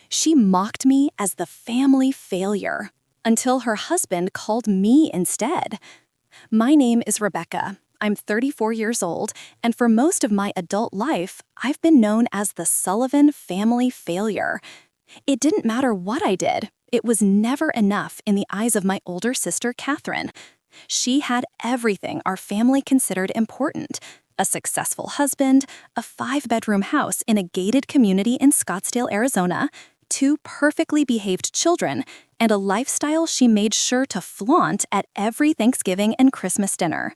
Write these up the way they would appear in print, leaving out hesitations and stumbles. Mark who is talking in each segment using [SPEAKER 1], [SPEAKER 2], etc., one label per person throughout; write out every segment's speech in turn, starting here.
[SPEAKER 1] She mocked me as the family failure until her husband called me instead. My name is Rebecca. I'm 34 years old, and for most of my adult life, I've been known as the Sullivan family failure. It didn't matter what I did. It was never enough in the eyes of my older sister, Catherine. She had everything our family considered important: a successful husband, a 5-bedroom house in a gated community in Scottsdale, Arizona, 2 perfectly behaved children, and a lifestyle she made sure to flaunt at every Thanksgiving and Christmas dinner.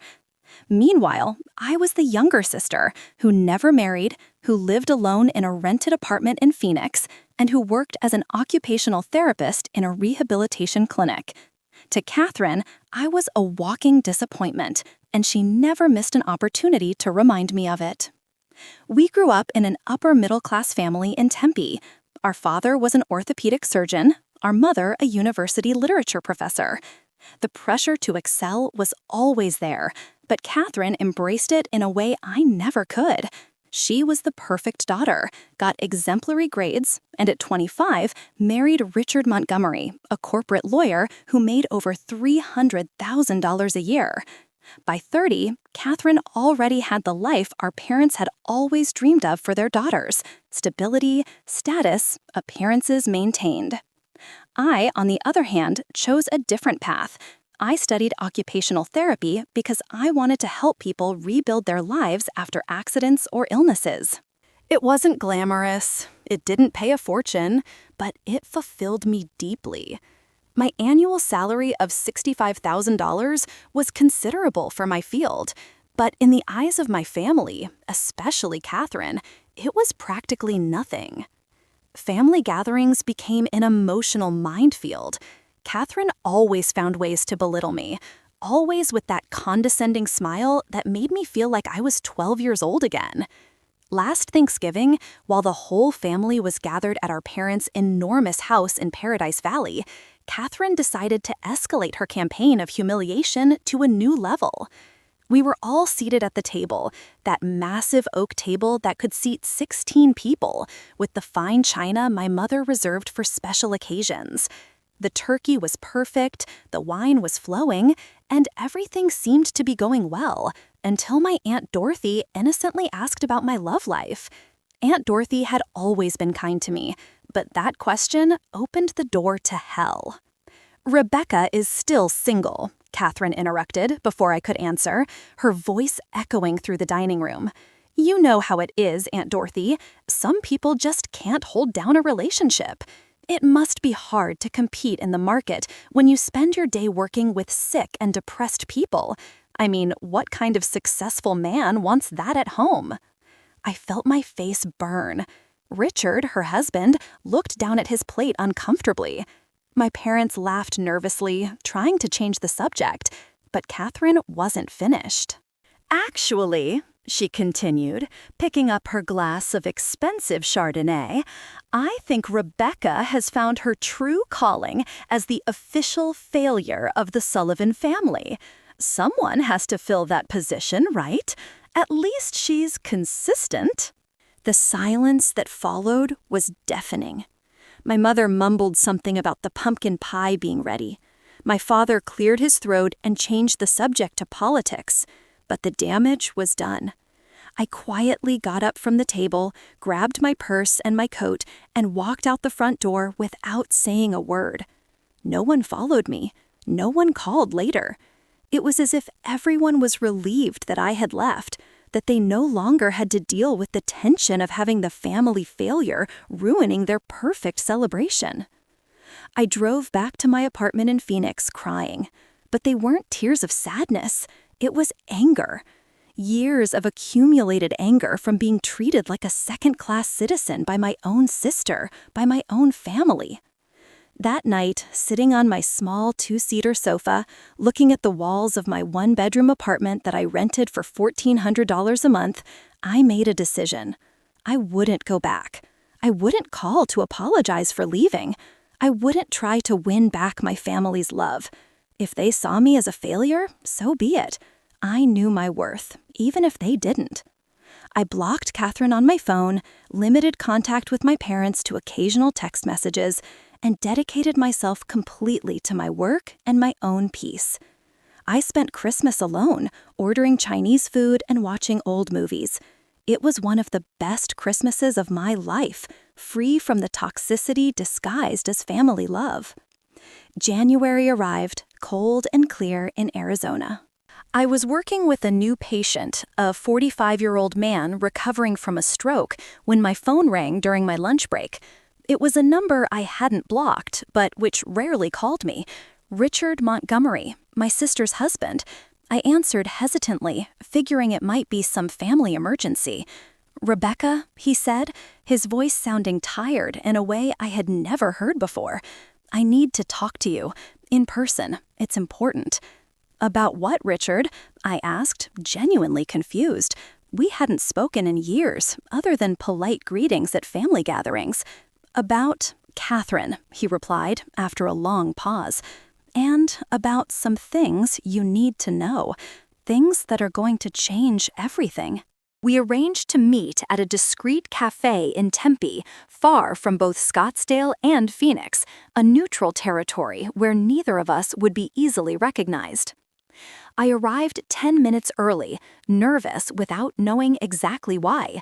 [SPEAKER 1] Meanwhile, I was the younger sister who never married, who lived alone in a rented apartment in Phoenix, and who worked as an occupational therapist in a rehabilitation clinic. To Catherine, I was a walking disappointment, and she never missed an opportunity to remind me of it. We grew up in an upper-middle-class family in Tempe. Our father was an orthopedic surgeon, our mother a university literature professor. The pressure to excel was always there, but Catherine embraced it in a way I never could. She was the perfect daughter, got exemplary grades, and at 25, married Richard Montgomery, a corporate lawyer who made over $300,000 a year. By 30, Catherine already had the life our parents had always dreamed of for their daughters: stability, status, appearances maintained. I, on the other hand, chose a different path. I studied occupational therapy because I wanted to help people rebuild their lives after accidents or illnesses. It wasn't glamorous, it didn't pay a fortune, but it fulfilled me deeply. My annual salary of $65,000 was considerable for my field, but in the eyes of my family, especially Catherine, it was practically nothing. Family gatherings became an emotional minefield. Catherine always found ways to belittle me, always with that condescending smile that made me feel like I was 12 years old again. Last Thanksgiving, while the whole family was gathered at our parents' enormous house in Paradise Valley, Catherine decided to escalate her campaign of humiliation to a new level. We were all seated at the table, that massive oak table that could seat 16 people, with the fine china my mother reserved for special occasions. The turkey was perfect, the wine was flowing, and everything seemed to be going well, until my Aunt Dorothy innocently asked about my love life. Aunt Dorothy had always been kind to me, but that question opened the door to hell. "Rebecca is still single," Catherine interrupted before I could answer, her voice echoing through the dining room. "You know how it is, Aunt Dorothy. Some people just can't hold down a relationship. It must be hard to compete in the market when you spend your day working with sick and depressed people. I mean, what kind of successful man wants that at home?" I felt my face burn. Richard, her husband, looked down at his plate uncomfortably. My parents laughed nervously, trying to change the subject, but Catherine wasn't finished. "Actually," she continued, picking up her glass of expensive Chardonnay, "I think Rebecca has found her true calling as the official failure of the Sullivan family. Someone has to fill that position, right? At least she's consistent." The silence that followed was deafening. My mother mumbled something about the pumpkin pie being ready. My father cleared his throat and changed the subject to politics, but the damage was done. I quietly got up from the table, grabbed my purse and my coat, and walked out the front door without saying a word. No one followed me. No one called later. It was as if everyone was relieved that I had left, that they no longer had to deal with the tension of having the family failure ruining their perfect celebration. I drove back to my apartment in Phoenix crying, but they weren't tears of sadness. It was anger. Years of accumulated anger from being treated like a second-class citizen by my own sister, by my own family. That night, sitting on my small 2-seater sofa, looking at the walls of my 1-bedroom apartment that I rented for $1,400 a month, I made a decision. I wouldn't go back. I wouldn't call to apologize for leaving. I wouldn't try to win back my family's love. If they saw me as a failure, so be it. I knew my worth, even if they didn't. I blocked Catherine on my phone, limited contact with my parents to occasional text messages, and dedicated myself completely to my work and my own peace. I spent Christmas alone, ordering Chinese food and watching old movies. It was one of the best Christmases of my life, free from the toxicity disguised as family love. January arrived, cold and clear in Arizona. I was working with a new patient, a 45-year-old man recovering from a stroke, when my phone rang during my lunch break. It was a number I hadn't blocked, but which rarely called me. Richard Montgomery, my sister's husband. I answered hesitantly, figuring it might be some family emergency. "Rebecca," he said, his voice sounding tired in a way I had never heard before. "I need to talk to you. In person. It's important." "About what, Richard?" I asked, genuinely confused. We hadn't spoken in years, other than polite greetings at family gatherings. "About Catherine," he replied after a long pause. "And about some things you need to know. Things that are going to change everything." We arranged to meet at a discreet cafe in Tempe, far from both Scottsdale and Phoenix, a neutral territory where neither of us would be easily recognized. I arrived 10 minutes early, nervous without knowing exactly why.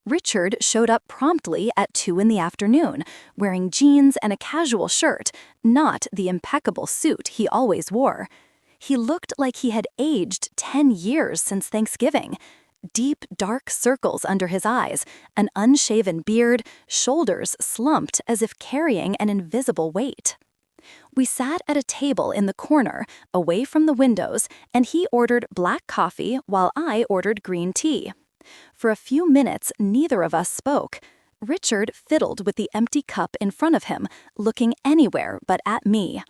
[SPEAKER 1] Richard showed up promptly at 2 in the afternoon, wearing jeans and a casual shirt, not the impeccable suit he always wore. He looked like he had aged 10 years since Thanksgiving. Deep, dark circles under his eyes, an unshaven beard, shoulders slumped as if carrying an invisible weight. We sat at a table in the corner, away from the windows, and he ordered black coffee while I ordered green tea. For a few minutes, neither of us spoke. Richard fiddled with the empty cup in front of him, looking anywhere but at me.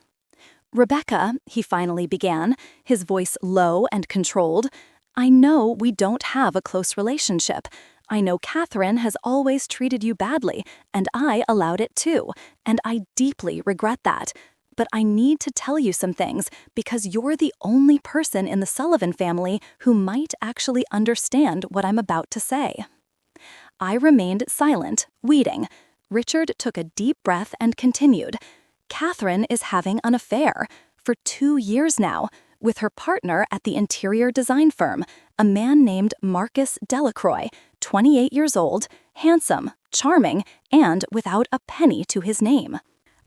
[SPEAKER 1] "Rebecca," he finally began, his voice low and controlled, "I know we don't have a close relationship. I know Catherine has always treated you badly, and I allowed it too, and I deeply regret that. But I need to tell you some things because you're the only person in the Sullivan family who might actually understand what I'm about to say." I remained silent, waiting. Richard took a deep breath and continued. "Catherine is having an affair. For 2 years now, with her partner at the interior design firm, a man named Marcus Delacroix, 28 years old, handsome, charming, and without a penny to his name."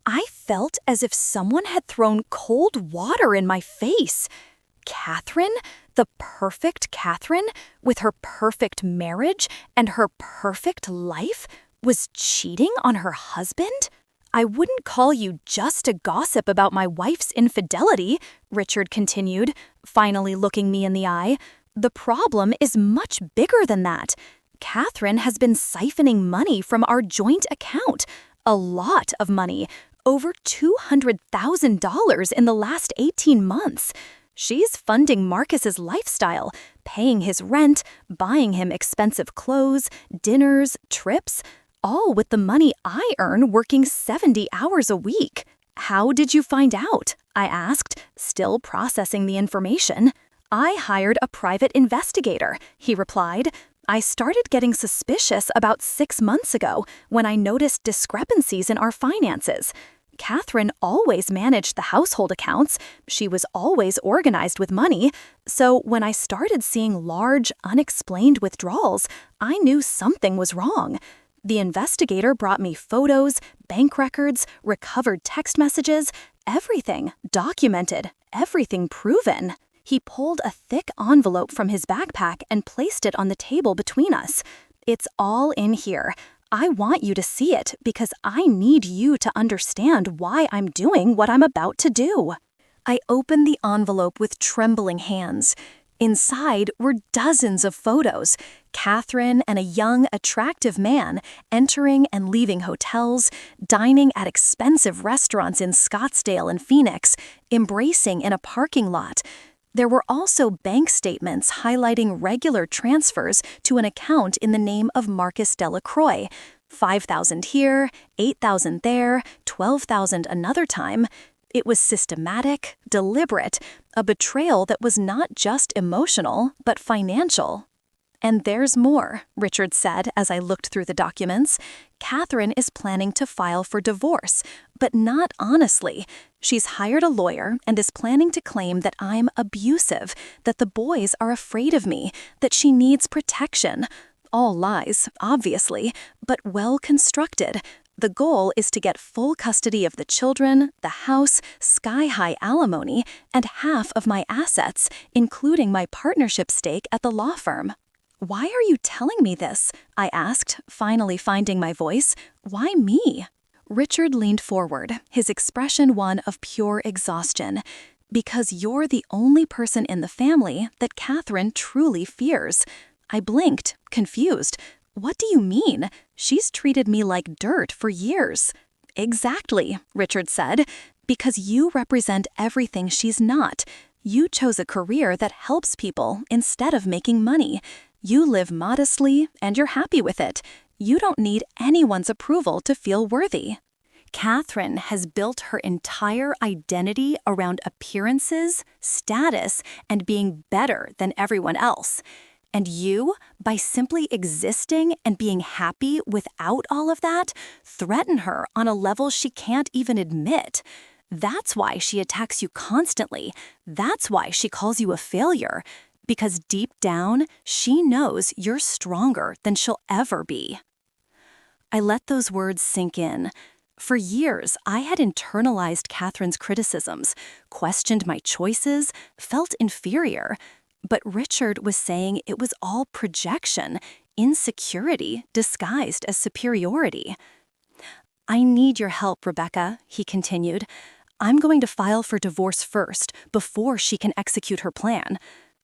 [SPEAKER 1] I felt as if someone had thrown cold water in my face. Catherine, the perfect Catherine, with her perfect marriage and her perfect life, was cheating on her husband? "I wouldn't call you just to gossip about my wife's infidelity," Richard continued, finally looking me in the eye. "The problem is much bigger than that. Catherine has been siphoning money from our joint account. A lot of money. Over $200,000 in the last 18 months. She's funding Marcus's lifestyle, paying his rent, buying him expensive clothes, dinners, trips, all with the money I earn working 70 hours a week." "How did you find out?" I asked, still processing the information. "I hired a private investigator," he replied. "I started getting suspicious about 6 months ago when I noticed discrepancies in our finances. Catherine always managed the household accounts. She was always organized with money. So when I started seeing large, unexplained withdrawals, I knew something was wrong. The investigator brought me photos, bank records, recovered text messages, everything documented, everything proven." He pulled a thick envelope from his backpack and placed it on the table between us. "It's all in here. I want you to see it because I need you to understand why I'm doing what I'm about to do." I opened the envelope with trembling hands. Inside were dozens of photos. Catherine and a young, attractive man entering and leaving hotels, dining at expensive restaurants in Scottsdale and Phoenix, embracing in a parking lot. There were also bank statements highlighting regular transfers to an account in the name of Marcus Delacroix. $5,000 here, $8,000 there, $12,000 another time. It was systematic, deliberate, a betrayal that was not just emotional, but financial. And there's more, Richard said as I looked through the documents. Catherine is planning to file for divorce, but not honestly. She's hired a lawyer and is planning to claim that I'm abusive, that the boys are afraid of me, that she needs protection. All lies, obviously, but well constructed. The goal is to get full custody of the children, the house, sky-high alimony, and half of my assets, including my partnership stake at the law firm. "Why are you telling me this?" I asked, finally finding my voice. "Why me?" Richard leaned forward, his expression one of pure exhaustion. "Because you're the only person in the family that Catherine truly fears." I blinked, confused. "What do you mean? She's treated me like dirt for years." "Exactly," Richard said. "Because you represent everything she's not. You chose a career that helps people instead of making money. You live modestly, and you're happy with it. You don't need anyone's approval to feel worthy." Catherine has built her entire identity around appearances, status, and being better than everyone else. And you, by simply existing and being happy without all of that, threaten her on a level she can't even admit. That's why she attacks you constantly. That's why she calls you a failure. Because deep down, she knows you're stronger than she'll ever be. I let those words sink in. For years, I had internalized Catherine's criticisms, questioned my choices, felt inferior. But Richard was saying it was all projection, insecurity disguised as superiority. "I need your help, Rebecca," he continued. "I'm going to file for divorce first, before she can execute her plan.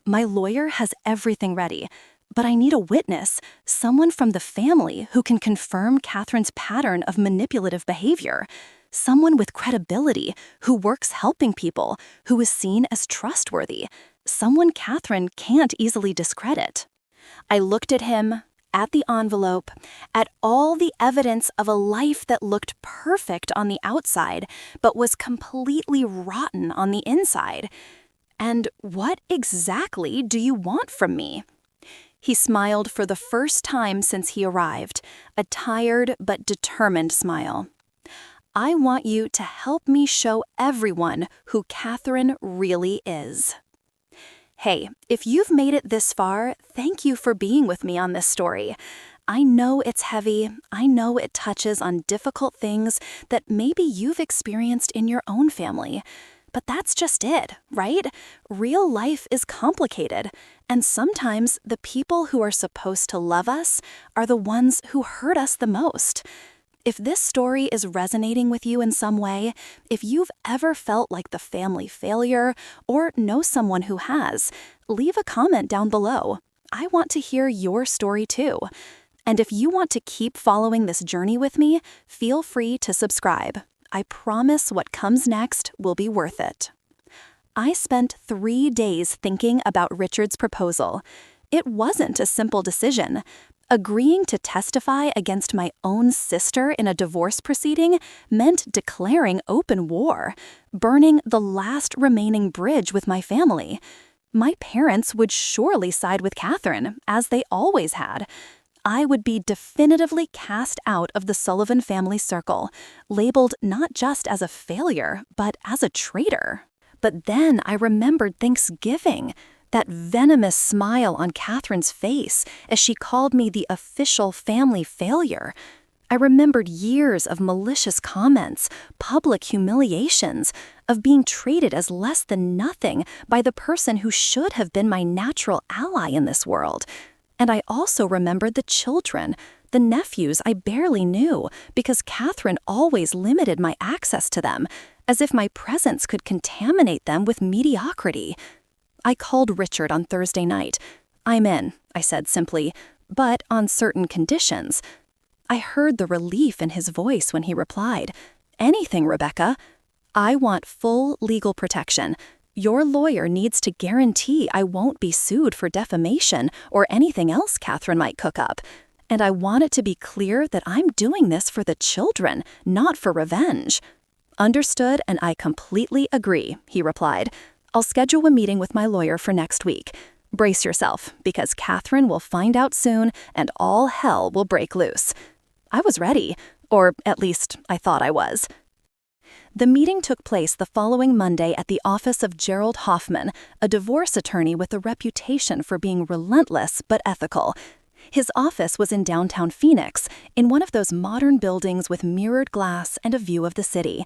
[SPEAKER 1] My lawyer has everything ready, but I need a witness, someone from the family who can confirm Catherine's pattern of manipulative behavior, someone with credibility, who works helping people, who is seen as trustworthy, someone Catherine can't easily discredit." I looked at him, at the envelope, at all the evidence of a life that looked perfect on the outside, but was completely rotten on the inside. "And what exactly do you want from me?" He smiled for the first time since he arrived, a tired but determined smile. "I want you to help me show everyone who Catherine really is." Hey, if you've made it this far, thank you for being with me on this story. I know it's heavy. I know it touches on difficult things that maybe you've experienced in your own family. But that's just it, right? Real life is complicated, and sometimes the people who are supposed to love us are the ones who hurt us the most. If this story is resonating with you in some way, if you've ever felt like the family failure or know someone who has, leave a comment down below. I want to hear your story too. And if you want to keep following this journey with me, feel free to subscribe. I promise what comes next will be worth it. I spent 3 days thinking about Richard's proposal. It wasn't a simple decision. Agreeing to testify against my own sister in a divorce proceeding meant declaring open war, burning the last remaining bridge with my family. My parents would surely side with Catherine, as they always had. I would be definitively cast out of the Sullivan family circle, labeled not just as a failure, but as a traitor. But then I remembered Thanksgiving, that venomous smile on Catherine's face as she called me the official family failure. I remembered years of malicious comments, public humiliations, of being treated as less than nothing by the person who should have been my natural ally in this world. And I also remembered the children, the nephews I barely knew, because Catherine always limited my access to them, as if my presence could contaminate them with mediocrity. I called Richard on Thursday night. "I'm in," I said simply, "but on certain conditions." I heard the relief in his voice when he replied, "Anything, Rebecca. I want full legal protection. Your lawyer needs to guarantee I won't be sued for defamation or anything else Catherine might cook up. And I want it to be clear that I'm doing this for the children, not for revenge." "Understood, and I completely agree," he replied. "I'll schedule a meeting with my lawyer for next week. Brace yourself, because Catherine will find out soon and all hell will break loose. I was ready, or at least I thought I was. The meeting took place the following Monday at the office of Gerald Hoffman, a divorce attorney with a reputation for being relentless but ethical. His office was in downtown Phoenix, in one of those modern buildings with mirrored glass and a view of the city.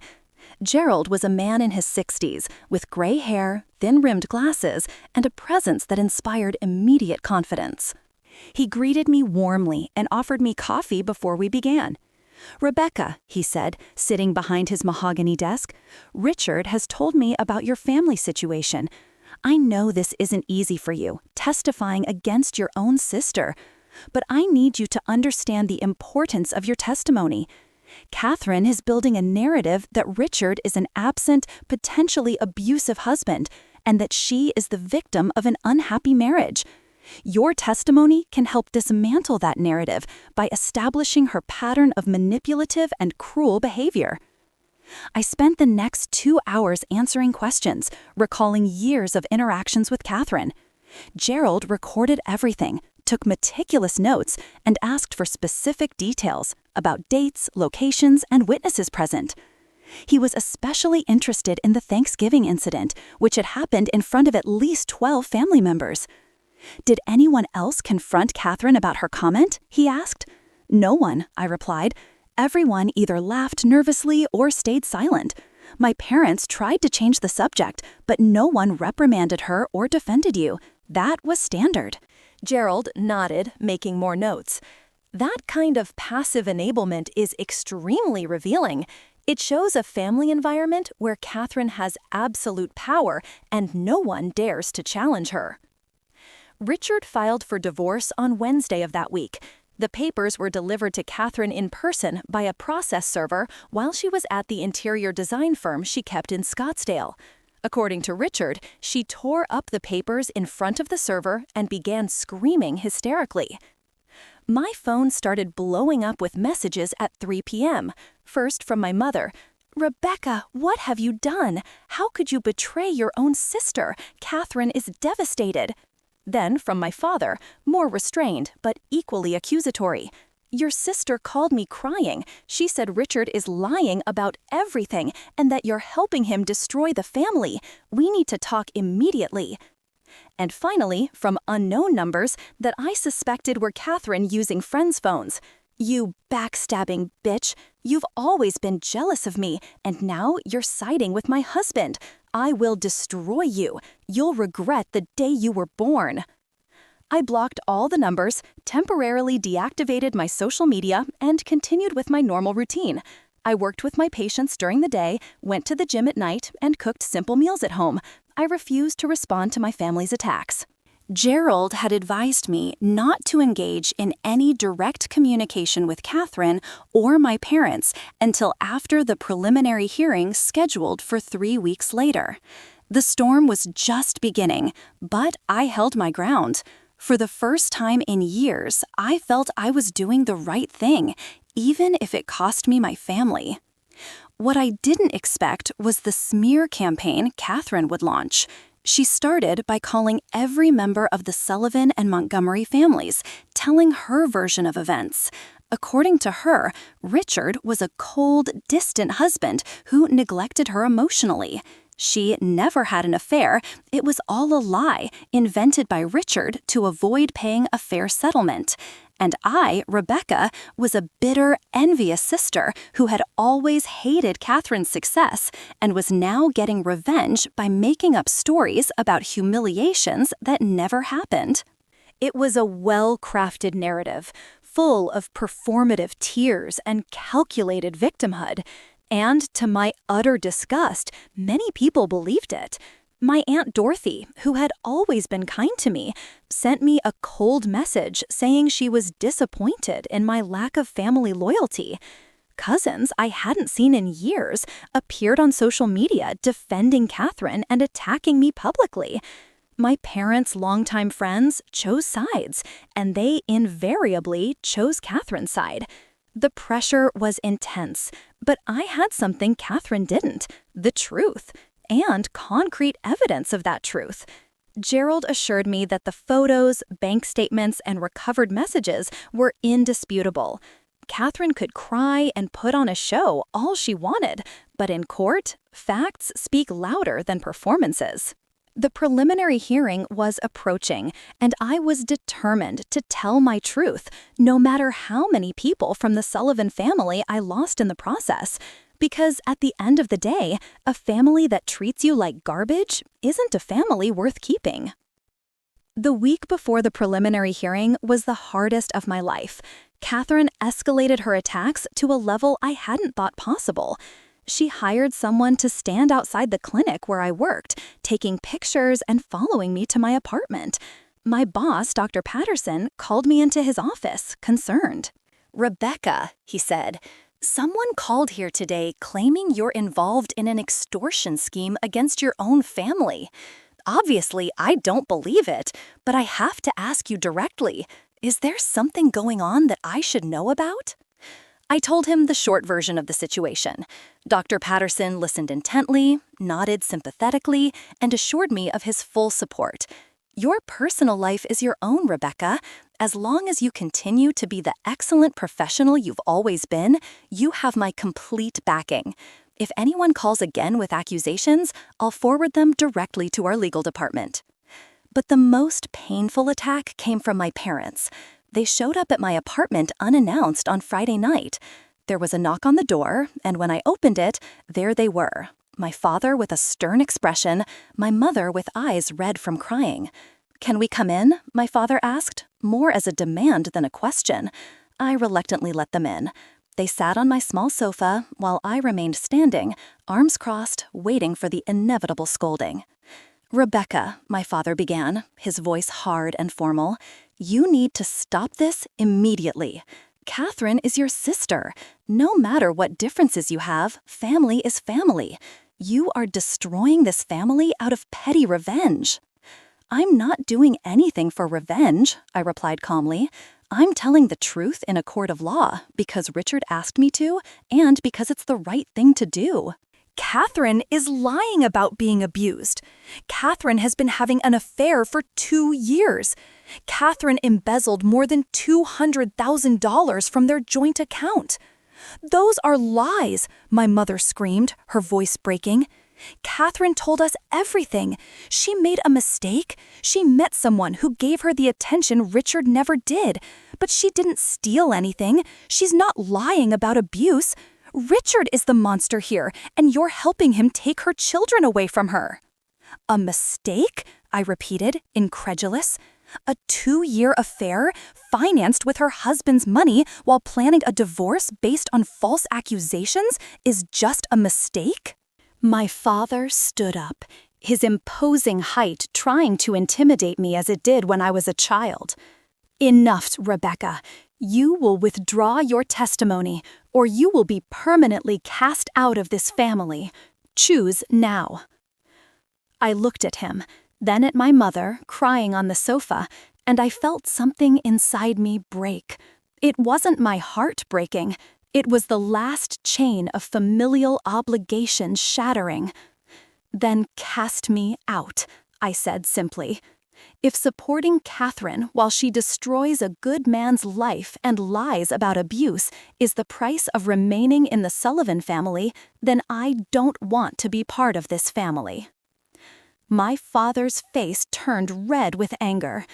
[SPEAKER 1] Gerald was a man in his 60s, with gray hair, thin-rimmed glasses, and a presence that inspired immediate confidence. He greeted me warmly and offered me coffee before we began. "Rebecca," he said, sitting behind his mahogany desk, "Richard has told me about your family situation. I know this isn't easy for you, testifying against your own sister, but I need you to understand the importance of your testimony. Catherine is building a narrative that Richard is an absent, potentially abusive husband, and that she is the victim of an unhappy marriage. Your testimony can help dismantle that narrative by establishing her pattern of manipulative and cruel behavior." I spent the next 2 hours answering questions, recalling years of interactions with Catherine. Gerald recorded everything, took meticulous notes, and asked for specific details about dates, locations, and witnesses present. He was especially interested in the Thanksgiving incident, which had happened in front of at least 12 family members. "Did anyone else confront Catherine about her comment?" he asked. "No one," I replied. "Everyone either laughed nervously or stayed silent. My parents tried to change the subject, but no one reprimanded her or defended you. That was standard." Gerald nodded, making more notes. That kind of passive enablement is extremely revealing. It shows a family environment where Catherine has absolute power and no one dares to challenge her. Richard filed for divorce on Wednesday of that week. The papers were delivered to Catherine in person by a process server while she was at the interior design firm she kept in Scottsdale. According to Richard, she tore up the papers in front of the server and began screaming hysterically. My phone started blowing up with messages at 3 p.m., first from my mother. "Rebecca, what have you done? How could you betray your own sister? Catherine is devastated." Then from my father, more restrained but equally accusatory. "Your sister called me crying. She said Richard is lying about everything and that you're helping him destroy the family. We need to talk immediately." And finally, from unknown numbers that I suspected were Catherine using friends' phones. "You backstabbing bitch. You've always been jealous of me, and now you're siding with my husband. I will destroy you. You'll regret the day you were born." I blocked all the numbers, temporarily deactivated my social media, and continued with my normal routine. I worked with my patients during the day, went to the gym at night, and cooked simple meals at home. I refused to respond to my family's attacks. Gerald had advised me not to engage in any direct communication with Catherine or my parents until after the preliminary hearing scheduled for 3 weeks later. The storm was just beginning, but I held my ground. For the first time in years, I felt I was doing the right thing, even if it cost me my family. What I didn't expect was the smear campaign Catherine would launch. She started by calling every member of the Sullivan and Montgomery families, telling her version of events. According to her, Richard was a cold, distant husband who neglected her emotionally. She never had an affair. It was all a lie, invented by Richard to avoid paying a fair settlement. And I, Rebecca, was a bitter, envious sister who had always hated Catherine's success and was now getting revenge by making up stories about humiliations that never happened. It was a well-crafted narrative, full of performative tears and calculated victimhood. And to my utter disgust, many people believed it. My Aunt Dorothy, who had always been kind to me, sent me a cold message saying she was disappointed in my lack of family loyalty. Cousins I hadn't seen in years appeared on social media defending Catherine and attacking me publicly. My parents' longtime friends chose sides, and they invariably chose Catherine's side. The pressure was intense, but I had something Catherine didn't: the truth, and concrete evidence of that truth. Gerald assured me that the photos, bank statements, and recovered messages were indisputable. Catherine could cry and put on a show all she wanted, but in court, facts speak louder than performances. The preliminary hearing was approaching, and I was determined to tell my truth, no matter how many people from the Sullivan family I lost in the process. Because at the end of the day, a family that treats you like garbage isn't a family worth keeping. The week before the preliminary hearing was the hardest of my life. Catherine escalated her attacks to a level I hadn't thought possible. She hired someone to stand outside the clinic where I worked, taking pictures and following me to my apartment. My boss, Dr. Patterson, called me into his office, concerned. "Rebecca," he said, "someone called here today claiming you're involved in an extortion scheme against your own family. Obviously, I don't believe it, but I have to ask you directly. Is there something going on that I should know about?" I told him the short version of the situation. Dr. Patterson listened intently, nodded sympathetically, and assured me of his full support. "Your personal life is your own, Rebecca. As long as you continue to be the excellent professional you've always been, you have my complete backing. If anyone calls again with accusations, I'll forward them directly to our legal department." But the most painful attack came from my parents. They showed up at my apartment unannounced on Friday night. There was a knock on the door, and when I opened it, there they were. My father with a stern expression, my mother with eyes red from crying. "Can we come in?" my father asked, more as a demand than a question. I reluctantly let them in. They sat on my small sofa while I remained standing, arms crossed, waiting for the inevitable scolding. "Rebecca," my father began, his voice hard and formal, "you need to stop this immediately. Catherine is your sister. No matter what differences you have, family is family. You are destroying this family out of petty revenge." "I'm not doing anything for revenge," I replied calmly. "I'm telling the truth in a court of law because Richard asked me to and because it's the right thing to do." Catherine is lying about being abused. Catherine has been having an affair for 2 years. Catherine embezzled more than $200,000 from their joint account. "Those are lies," my mother screamed, her voice breaking. "Catherine told us everything. She made a mistake. She met someone who gave her the attention Richard never did. But she didn't steal anything. She's not lying about abuse. Richard is the monster here, and you're helping him take her children away from her." "A mistake?" I repeated, incredulous. "A 2-year affair, financed with her husband's money while planning a divorce based on false accusations, is just a mistake?" My father stood up, his imposing height trying to intimidate me as it did when I was a child. "Enough, Rebecca. You will withdraw your testimony, or you will be permanently cast out of this family. Choose now." I looked at him, then at my mother, crying on the sofa, and I felt something inside me break. It wasn't my heart breaking. It was the last chain of familial obligation shattering. "Then cast me out," I said simply. "If supporting Catherine while she destroys a good man's life and lies about abuse is the price of remaining in the Sullivan family, then I don't want to be part of this family." My father's face turned red with anger.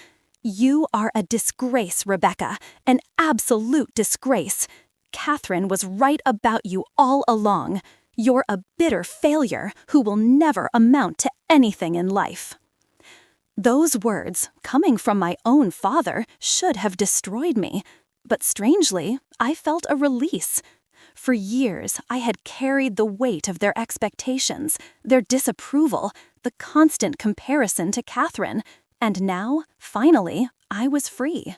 [SPEAKER 1] "You are a disgrace, Rebecca, an absolute disgrace. Catherine was right about you all along. You're a bitter failure who will never amount to anything in life." Those words, coming from my own father, should have destroyed me. But strangely, I felt a release. For years, I had carried the weight of their expectations, their disapproval, the constant comparison to Catherine, and now, finally, I was free.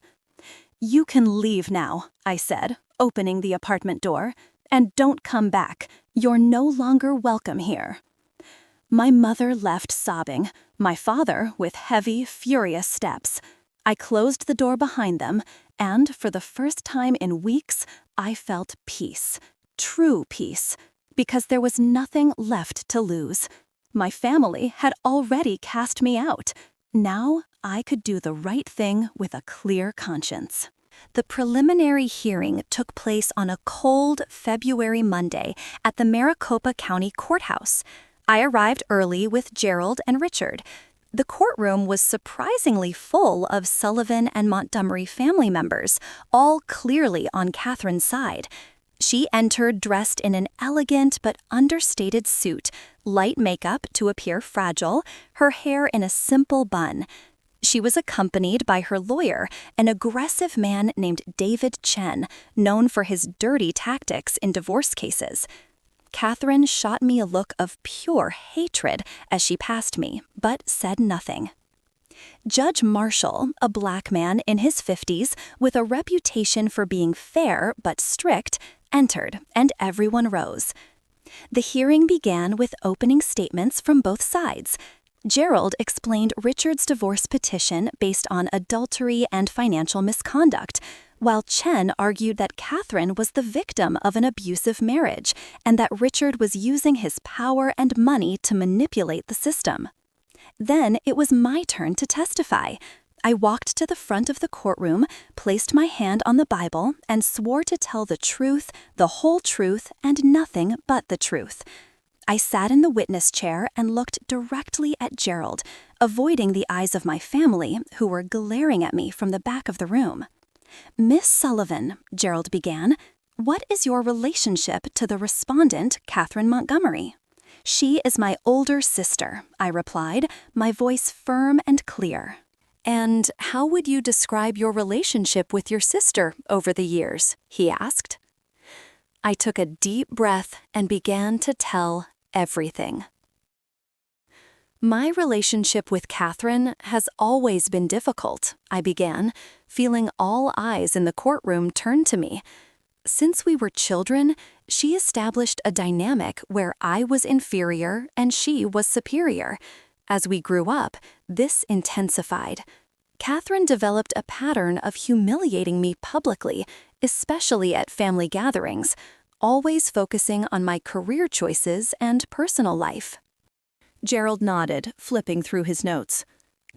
[SPEAKER 1] "You can leave now," I said, opening the apartment door, "and don't come back. You're no longer welcome here." My mother left sobbing, my father with heavy, furious steps. I closed the door behind them, and for the first time in weeks, I felt peace, true peace, because there was nothing left to lose. My family had already cast me out. Now I could do the right thing with a clear conscience. The preliminary hearing took place on a cold February Monday at the Maricopa County Courthouse. I arrived early with Gerald and Richard. The courtroom was surprisingly full of Sullivan and Montgomery family members, all clearly on Catherine's side. She entered dressed in an elegant but understated suit, light makeup to appear fragile, her hair in a simple bun. She was accompanied by her lawyer, an aggressive man named David Chen, known for his dirty tactics in divorce cases. Catherine shot me a look of pure hatred as she passed me, but said nothing. Judge Marshall, a black man in his 50s with a reputation for being fair but strict, entered, and everyone rose. The hearing began with opening statements from both sides. Gerald explained Richard's divorce petition based on adultery and financial misconduct, while Chen argued that Catherine was the victim of an abusive marriage and that Richard was using his power and money to manipulate the system. Then it was my turn to testify. I walked to the front of the courtroom, placed my hand on the Bible, and swore to tell the truth, the whole truth, and nothing but the truth. I sat in the witness chair and looked directly at Gerald, avoiding the eyes of my family, who were glaring at me from the back of the room. "Miss Sullivan," Gerald began, "what is your relationship to the respondent, Catherine Montgomery?" "She is my older sister," I replied, my voice firm and clear. "And how would you describe your relationship with your sister over the years?" he asked. I took a deep breath and began to tell everything. "My relationship with Catherine has always been difficult," I began, feeling all eyes in the courtroom turn to me. "Since we were children, she established a dynamic where I was inferior and she was superior. As we grew up, this intensified. Catherine developed a pattern of humiliating me publicly, especially at family gatherings, always focusing on my career choices and personal life." Gerald nodded, flipping through his notes.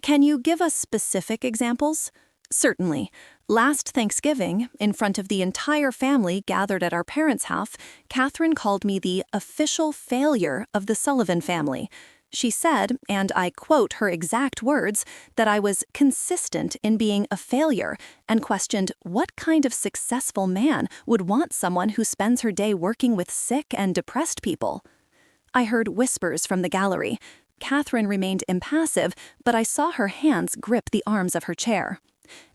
[SPEAKER 1] "Can you give us specific examples?" "Certainly. Last Thanksgiving, in front of the entire family gathered at our parents' house, Catherine called me the official failure of the Sullivan family. She said, and I quote her exact words, that I was consistent in being a failure and questioned what kind of successful man would want someone who spends her day working with sick and depressed people. I heard whispers from the gallery. Catherine remained impassive, but I saw her hands grip the arms of her chair.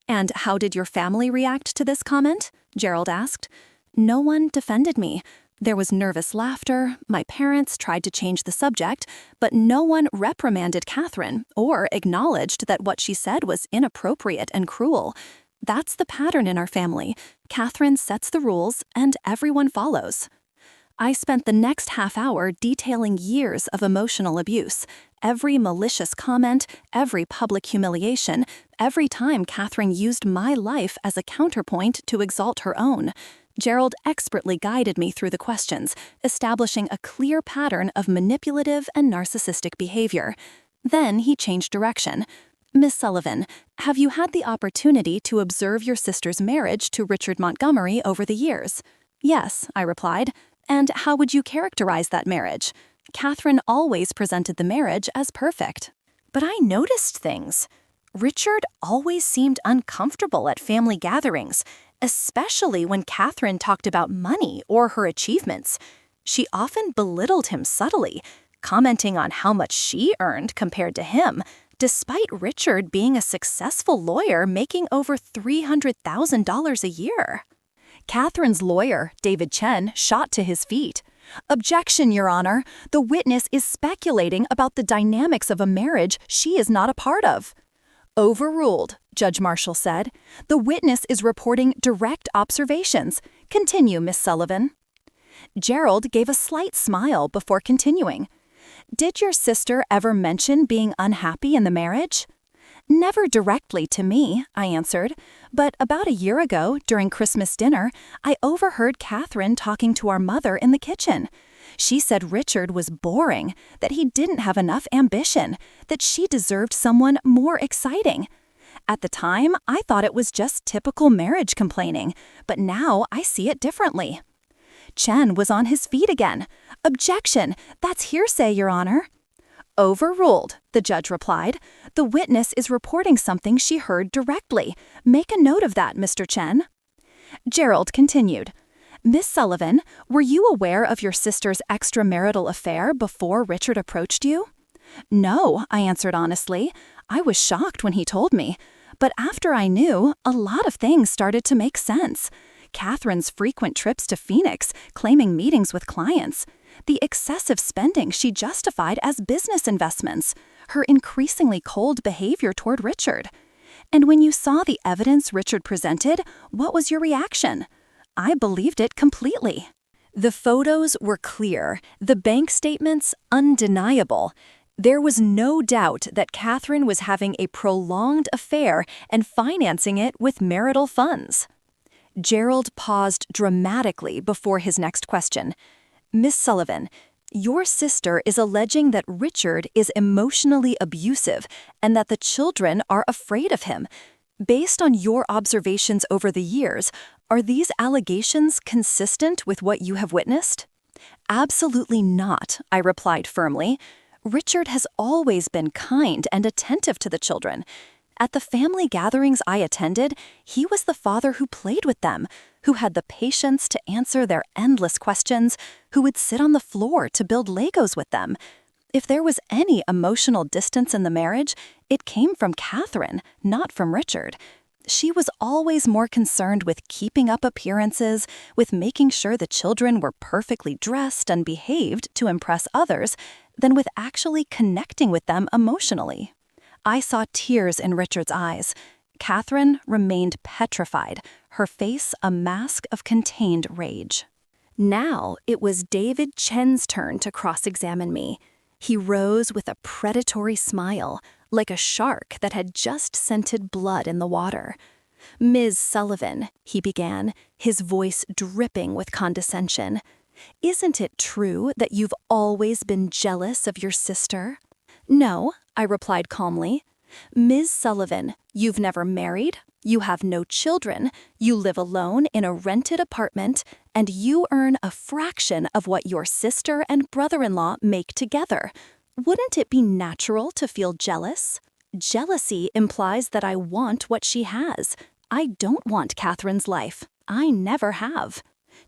[SPEAKER 1] "And how did your family react to this comment?" Gerald asked. "No one defended me. There was nervous laughter. My parents tried to change the subject, but no one reprimanded Catherine or acknowledged that what she said was inappropriate and cruel. That's the pattern in our family. Catherine sets the rules, and everyone follows." I spent the next half hour detailing years of emotional abuse, every malicious comment, every public humiliation, every time Catherine used my life as a counterpoint to exalt her own. Gerald expertly guided me through the questions, establishing a clear pattern of manipulative and narcissistic behavior. Then he changed direction. "Miss Sullivan, have you had the opportunity to observe your sister's marriage to Richard Montgomery over the years?" "Yes," I replied. "And how would you characterize that marriage?" "Catherine always presented the marriage as perfect." "But I noticed things. Richard always seemed uncomfortable at family gatherings, especially when Catherine talked about money or her achievements. She often belittled him subtly, commenting on how much she earned compared to him, despite Richard being a successful lawyer making over $300,000 a year. Catherine's lawyer, David Chen, shot to his feet. "Objection, Your Honor. The witness is speculating about the dynamics of a marriage she is not a part of." "Overruled," Judge Marshall said. "The witness is reporting direct observations. Continue, Miss Sullivan." Gerald gave a slight smile before continuing. "Did your sister ever mention being unhappy in the marriage?" "Never directly to me," I answered. "But about a year ago, during Christmas dinner, I overheard Catherine talking to our mother in the kitchen. She said Richard was boring, that he didn't have enough ambition, that she deserved someone more exciting. At the time, I thought it was just typical marriage complaining, but now I see it differently. Chen was on his feet again. "Objection! That's hearsay, Your Honor." "Overruled," the judge replied. "The witness is reporting something she heard directly. Make a note of that, Mr. Chen." Gerald continued. "Miss Sullivan, were you aware of your sister's extramarital affair before Richard approached you?" "No," I answered honestly. "I was shocked when he told me. But after I knew, a lot of things started to make sense. Catherine's frequent trips to Phoenix, claiming meetings with clients. The excessive spending she justified as business investments. Her increasingly cold behavior toward Richard. And when you saw the evidence Richard presented, what was your reaction?" "I believed it completely." The photos were clear, the bank statements undeniable. There was no doubt that Catherine was having a prolonged affair and financing it with marital funds. Gerald paused dramatically before his next question. "Miss Sullivan, your sister is alleging that Richard is emotionally abusive and that the children are afraid of him. Based on your observations over the years, are these allegations consistent with what you have witnessed?" "Absolutely not," I replied firmly. "Richard has always been kind and attentive to the children. At the family gatherings I attended, he was the father who played with them, who had the patience to answer their endless questions, who would sit on the floor to build Legos with them. If there was any emotional distance in the marriage, it came from Catherine, not from Richard. She was always more concerned with keeping up appearances, with making sure the children were perfectly dressed and behaved to impress others, than with actually connecting with them emotionally." I saw tears in Richard's eyes. Catherine remained petrified, her face a mask of contained rage. Now it was David Chen's turn to cross-examine me. He rose with a predatory smile, like a shark that had just scented blood in the water. "Ms. Sullivan," he began, his voice dripping with condescension, "isn't it true that you've always been jealous of your sister?" "No," I replied calmly. "Ms. Sullivan, you've never married, you have no children, you live alone in a rented apartment, and you earn a fraction of what your sister and brother-in-law make together. Wouldn't it be natural to feel jealous? Jealousy implies that I want what she has. I don't want Catherine's life. I never have."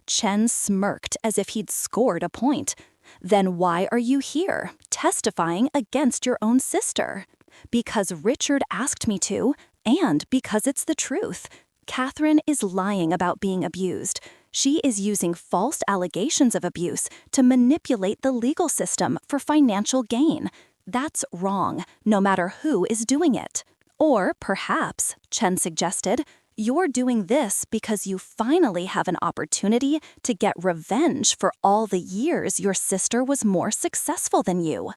[SPEAKER 1] Chen smirked as if he'd scored a point. "Then why are you here, testifying against your own sister?" "Because Richard asked me to, and because it's the truth. Catherine is lying about being abused. She is using false allegations of abuse to manipulate the legal system for financial gain. That's wrong, no matter who is doing it. Or perhaps," Chen suggested, "you're doing this because you finally have an opportunity to get revenge for all the years your sister was more successful than you."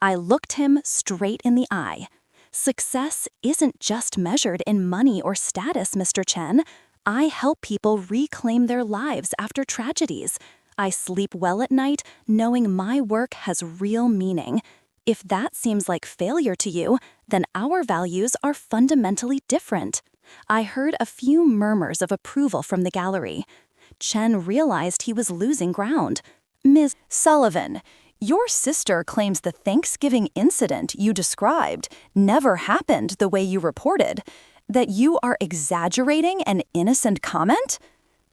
[SPEAKER 1] I looked him straight in the eye. "Success isn't just measured in money or status, Mr. Chen. I help people reclaim their lives after tragedies. I sleep well at night knowing my work has real meaning. If that seems like failure to you, then our values are fundamentally different." I heard a few murmurs of approval from the gallery. Chen realized he was losing ground. "Ms. Sullivan, your sister claims the Thanksgiving incident you described never happened the way you reported, that you are exaggerating an innocent comment?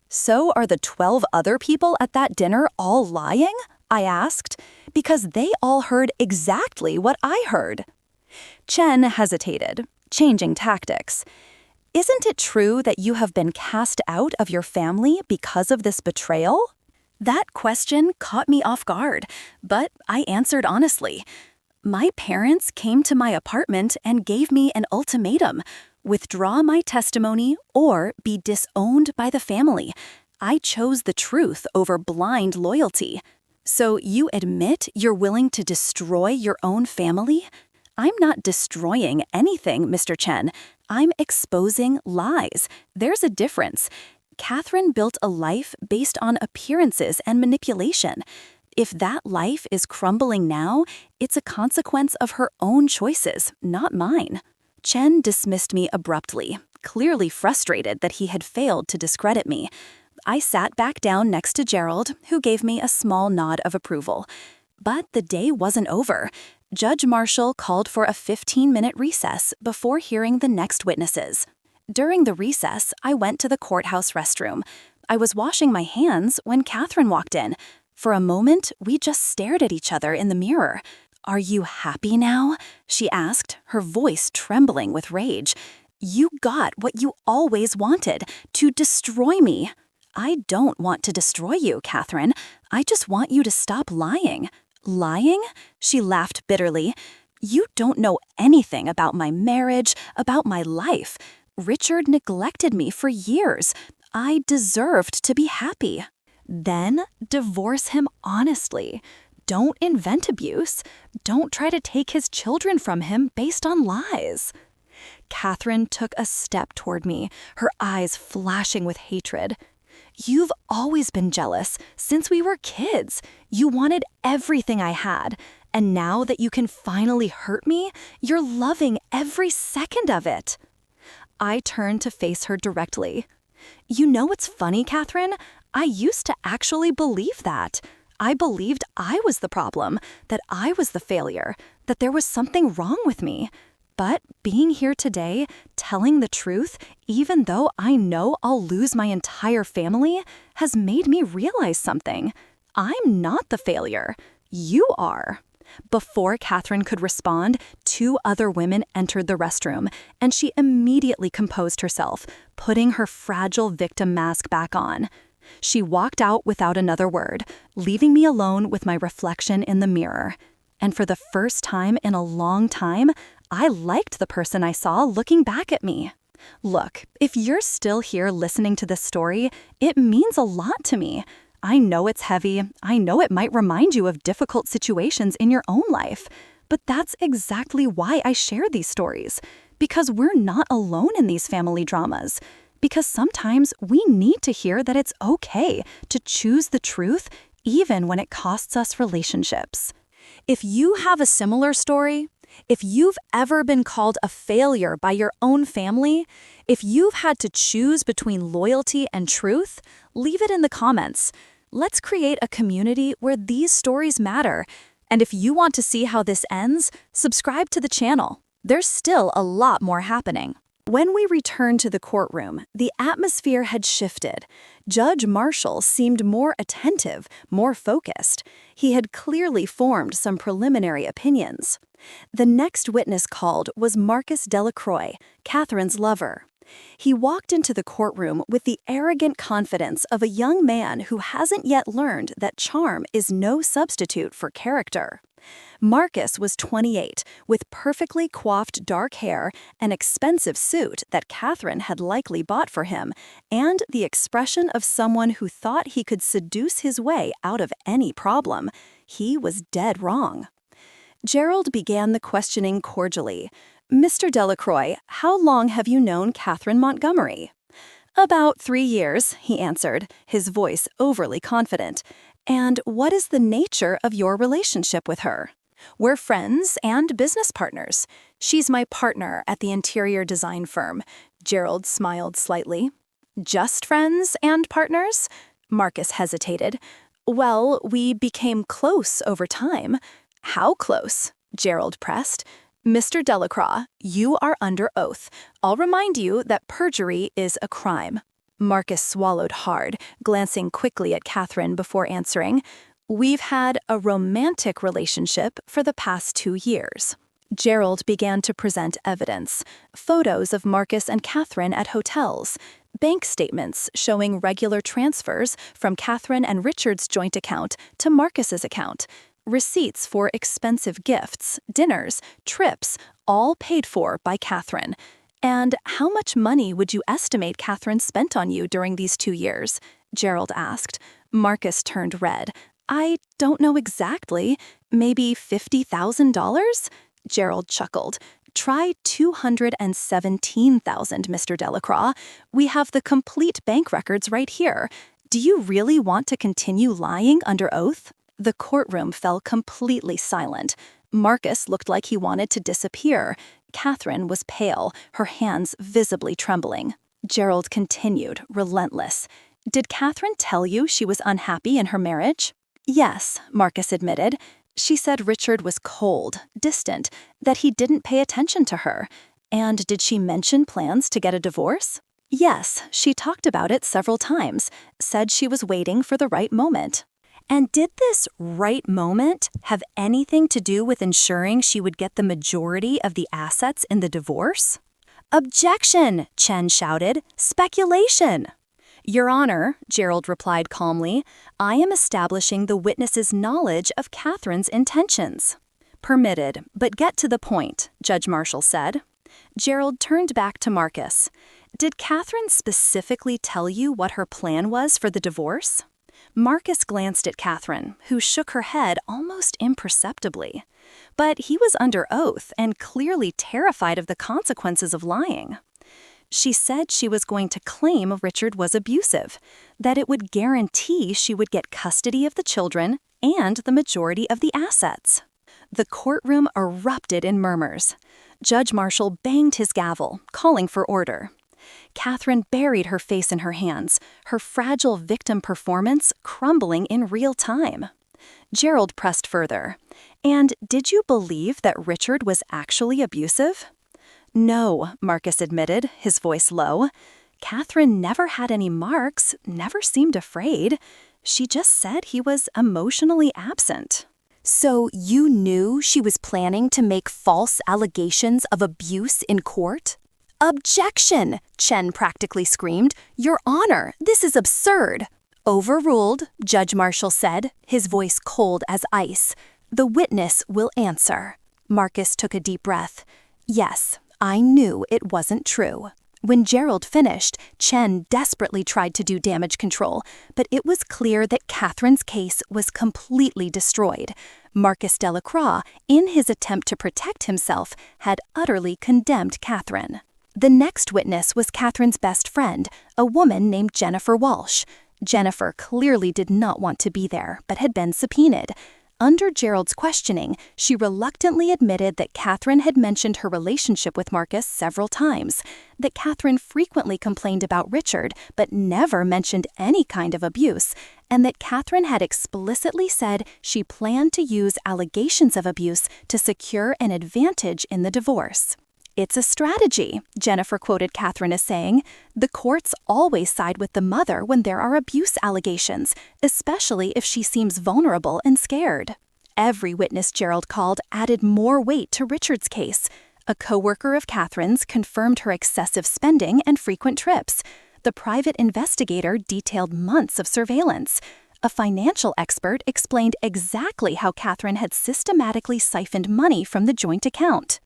[SPEAKER 1] So are the 12 other people at that dinner all lying?" I asked, because they all heard exactly what I heard. Chen hesitated, changing tactics. "Isn't it true that you have been cast out of your family because of this betrayal?" That question caught me off guard, but I answered honestly. "My parents came to my apartment and gave me an ultimatum: withdraw my testimony or be disowned by the family. I chose the truth over blind loyalty." "So you admit you're willing to destroy your own family?" "I'm not destroying anything, Mr. Chen. I'm exposing lies. There's a difference. Catherine built a life based on appearances and manipulation. If that life is crumbling now, it's a consequence of her own choices, not mine. Chen dismissed me abruptly, clearly frustrated that he had failed to discredit me. I sat back down next to Gerald, who gave me a small nod of approval. But the day wasn't over. Judge Marshall called for a 15-minute recess before hearing the next witnesses. During the recess, I went to the courthouse restroom. I was washing my hands when Catherine walked in. For a moment, we just stared at each other in the mirror. "Are you happy now?" she asked, her voice trembling with rage. "You got what you always wanted, to destroy me." "I don't want to destroy you, Catherine. I just want you to stop lying." "Lying?" She laughed bitterly. "You don't know anything about my marriage, about my life. Richard neglected me for years. I deserved to be happy." "Then divorce him honestly. Don't invent abuse. Don't try to take his children from him based on lies." Catherine took a step toward me, her eyes flashing with hatred. "You've always been jealous, since we were kids. You wanted everything I had. And now that you can finally hurt me, you're loving every second of it." I turned to face her directly. "You know what's funny, Catherine? I used to actually believe that. I believed I was the problem, that I was the failure, that there was something wrong with me. But being here today, telling the truth, even though I know I'll lose my entire family, has made me realize something. I'm not the failure. You are." Before Catherine could respond, 2 other women entered the restroom, and she immediately composed herself, putting her fragile victim mask back on. She walked out without another word, leaving me alone with my reflection in the mirror. And for the first time in a long time, I liked the person I saw looking back at me. Look, if you're still here listening to this story, it means a lot to me. I know it's heavy. I know it might remind you of difficult situations in your own life. But that's exactly why I share these stories. Because we're not alone in these family dramas. Because sometimes we need to hear that it's okay to choose the truth, even when it costs us relationships. If you have a similar story, if you've ever been called a failure by your own family, if you've had to choose between loyalty and truth, leave it in the comments. Let's create a community where these stories matter. And if you want to see how this ends, subscribe to the channel. There's still a lot more happening. When we returned to the courtroom, the atmosphere had shifted. Judge Marshall seemed more attentive, more focused. He had clearly formed some preliminary opinions. The next witness called was Marcus Delacroix, Catherine's lover. He walked into the courtroom with the arrogant confidence of a young man who hasn't yet learned that charm is no substitute for character. Marcus was 28, with perfectly coiffed dark hair, an expensive suit that Catherine had likely bought for him, and the expression of someone who thought he could seduce his way out of any problem. He was dead wrong. Gerald began the questioning cordially. "Mr. Delacroix, how long have you known Catherine Montgomery?" "About 3 years," he answered, his voice overly confident. "And what is the nature of your relationship with her?" "We're friends and business partners. She's my partner at the interior design firm." Gerald smiled slightly. "Just friends and partners?" Marcus hesitated. "Well, we became close over time." "How close?" Gerald pressed. "Mr. Delacroix, you are under oath. I'll remind you that perjury is a crime." Marcus swallowed hard, glancing quickly at Catherine before answering. "We've had a romantic relationship for the past 2 years." Gerald began to present evidence. Photos of Marcus and Catherine at hotels. Bank statements showing regular transfers from Catherine and Richard's joint account to Marcus's account. Receipts for expensive gifts, dinners, trips, all paid for by Catherine. "And how much money would you estimate Catherine spent on you during these 2 years?" Gerald asked. Marcus turned red. "I don't know exactly. Maybe $50,000? Gerald chuckled. "Try $217,000, Mr. Delacroix. We have the complete bank records right here. Do you really want to continue lying under oath?" The courtroom fell completely silent. Marcus looked like he wanted to disappear. Catherine was pale, her hands visibly trembling. Gerald continued, relentless. "Did Catherine tell you she was unhappy in her marriage?" "Yes," Marcus admitted. "She said Richard was cold, distant, that he didn't pay attention to her. And did she mention plans to get a divorce?" "Yes, she talked about it several times, said she was waiting for the right moment." "And did this right moment have anything to do with ensuring she would get the majority of the assets in the divorce?" "Objection!" Chen shouted. "Speculation!" "Your Honor," Gerald replied calmly, "I am establishing the witness's knowledge of Catherine's intentions." "Permitted, but get to the point," Judge Marshall said. Gerald turned back to Marcus. "Did Catherine specifically tell you what her plan was for the divorce?" Marcus glanced at Catherine, who shook her head almost imperceptibly. But he was under oath and clearly terrified of the consequences of lying. "She said she was going to claim Richard was abusive, that it would guarantee she would get custody of the children and the majority of the assets." The courtroom erupted in murmurs. Judge Marshall banged his gavel, calling for order. Catherine buried her face in her hands, her fragile victim performance crumbling in real time. Gerald pressed further. "And did you believe that Richard was actually abusive?" "No," Marcus admitted, his voice low. "Catherine never had any marks, never seemed afraid. She just said he was emotionally absent." "So you knew she was planning to make false allegations of abuse in court?" "Objection!" Chen practically screamed. "Your Honor, this is absurd." "Overruled," Judge Marshall said, his voice cold as ice. "The witness will answer." Marcus took a deep breath. "Yes, I knew it wasn't true." When Gerald finished, Chen desperately tried to do damage control, but it was clear that Catherine's case was completely destroyed. Marcus Delacroix, in his attempt to protect himself, had utterly condemned Catherine. The next witness was Catherine's best friend, a woman named Jennifer Walsh. Jennifer clearly did not want to be there, but had been subpoenaed. Under Gerald's questioning, she reluctantly admitted that Catherine had mentioned her relationship with Marcus several times, that Catherine frequently complained about Richard but never mentioned any kind of abuse, and that Catherine had explicitly said she planned to use allegations of abuse to secure an advantage in the divorce. "It's a strategy," Jennifer quoted Catherine as saying. "The courts always side with the mother when there are abuse allegations, especially if she seems vulnerable and scared." Every witness Gerald called added more weight to Richard's case. A coworker of Catherine's confirmed her excessive spending and frequent trips. The private investigator detailed months of surveillance. A financial expert explained exactly how Catherine had systematically siphoned money from the joint account.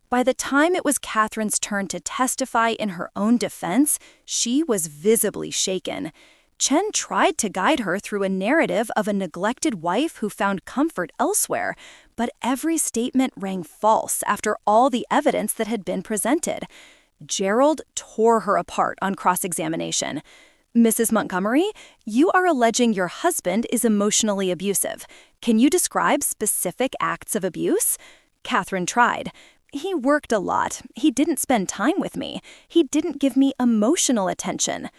[SPEAKER 1] By the time it was Catherine's turn to testify in her own defense, she was visibly shaken. Chen tried to guide her through a narrative of a neglected wife who found comfort elsewhere, but every statement rang false after all the evidence that had been presented. Gerald tore her apart on cross-examination. "Mrs. Montgomery, you are alleging your husband is emotionally abusive. Can you describe specific acts of abuse?" Catherine tried. "He worked a lot. He didn't spend time with me. He didn't give me emotional attention."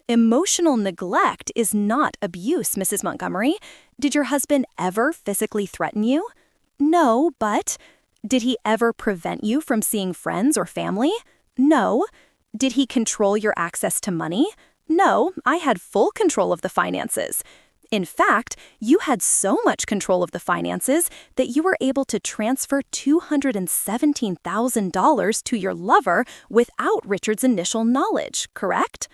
[SPEAKER 1] "Emotional neglect is not abuse, Mrs. Montgomery. Did your husband ever physically threaten you?" "No, but..." "Did he ever prevent you from seeing friends or family?" "No." "Did he control your access to money?" "No, I had full control of the finances." In fact, you had so much control of the finances that you were able to transfer $217,000 to your lover without Richard's initial knowledge, correct?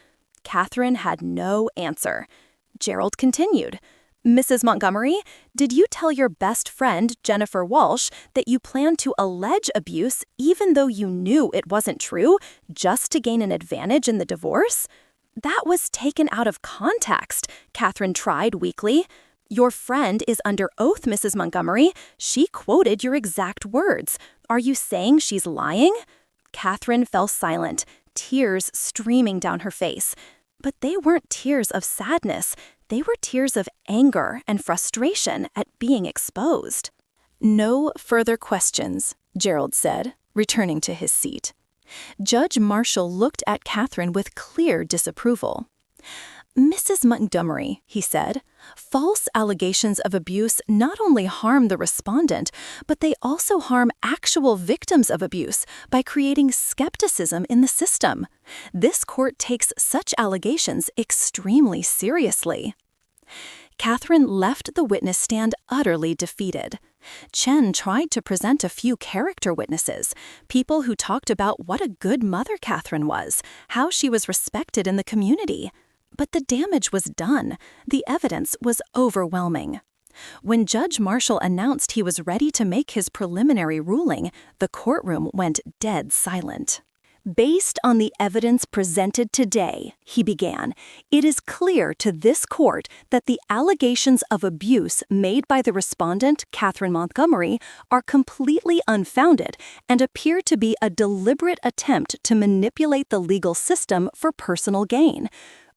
[SPEAKER 1] Catherine had no answer. Gerald continued. "Mrs. Montgomery, did you tell your best friend, Jennifer Walsh, that you planned to allege abuse even though you knew it wasn't true, just to gain an advantage in the divorce?" "That was taken out of context," Catherine tried weakly. "Your friend is under oath, Mrs. Montgomery. She quoted your exact words. Are you saying she's lying?" Catherine fell silent, tears streaming down her face. But they weren't tears of sadness. They were tears of anger and frustration at being exposed. "No further questions," Gerald said, returning to his seat. Judge Marshall looked at Catherine with clear disapproval. "Mrs. Montgomery," he said, "false allegations of abuse not only harm the respondent, but they also harm actual victims of abuse by creating skepticism in the system. This court takes such allegations extremely seriously." Catherine left the witness stand utterly defeated. Chen tried to present a few character witnesses, people who talked about what a good mother Catherine was, how she was respected in the community. But the damage was done. The evidence was overwhelming. When Judge Marshall announced he was ready to make his preliminary ruling, the courtroom went dead silent. "Based on the evidence presented today," he began, "it is clear to this court that the allegations of abuse made by the respondent, Catherine Montgomery, are completely unfounded and appear to be a deliberate attempt to manipulate the legal system for personal gain.